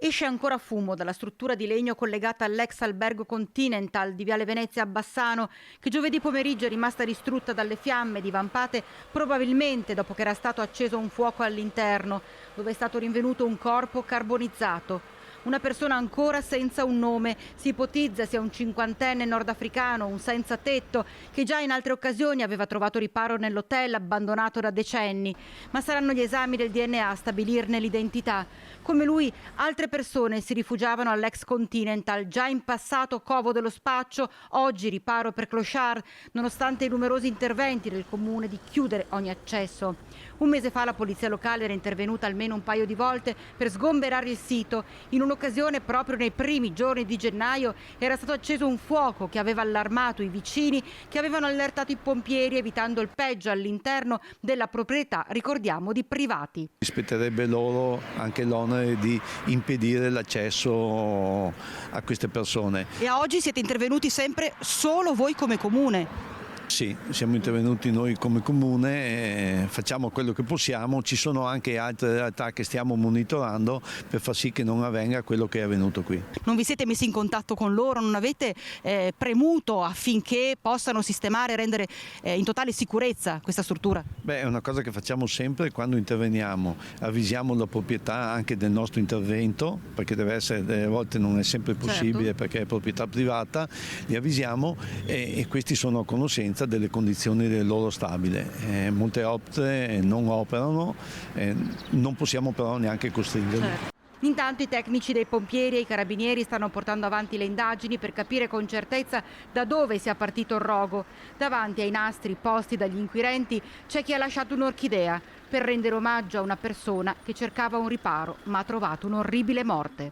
Esce ancora fumo dalla struttura di legno collegata all'ex albergo Continental di Viale Venezia a Bassano, che giovedì pomeriggio è rimasta distrutta dalle fiamme divampate probabilmente dopo che era stato acceso un fuoco all'interno, dove è stato rinvenuto un corpo carbonizzato. Una persona ancora senza un nome, si ipotizza sia un cinquantenne nordafricano, un senza tetto, che già in altre occasioni aveva trovato riparo nell'hotel abbandonato da decenni, ma saranno gli esami del DNA a stabilirne l'identità. Come lui, altre persone si rifugiavano all'ex Continental, già in passato covo dello spaccio, oggi riparo per clochard, nonostante i numerosi interventi del comune di chiudere ogni accesso. Un mese fa la polizia locale era intervenuta almeno un paio di volte per sgomberare il sito. In un'occasione, proprio nei primi giorni di gennaio, era stato acceso un fuoco che aveva allarmato i vicini, che avevano allertato i pompieri, evitando il peggio all'interno della proprietà, ricordiamo, di privati. Spetterebbe loro anche l'onere di impedire l'accesso a queste persone. E a oggi siete intervenuti sempre solo voi come comune? Sì, siamo intervenuti noi come comune, facciamo quello che possiamo, ci sono anche altre realtà che stiamo monitorando per far sì che non avvenga quello che è avvenuto qui. Non vi siete messi in contatto con loro, non avete premuto affinché possano sistemare e rendere in totale sicurezza questa struttura? Beh, è una cosa che facciamo sempre quando interveniamo, avvisiamo la proprietà anche del nostro intervento, perché deve essere, delle volte non è sempre possibile, certo, perché è proprietà privata, li avvisiamo e questi sono a conoscenza delle condizioni del loro stabile. Molte opere non operano, non possiamo però neanche costringerli. Certo. Intanto i tecnici dei pompieri e i carabinieri stanno portando avanti le indagini per capire con certezza da dove sia partito il rogo. Davanti ai nastri posti dagli inquirenti c'è chi ha lasciato un'orchidea per rendere omaggio a una persona che cercava un riparo ma ha trovato un'orribile morte.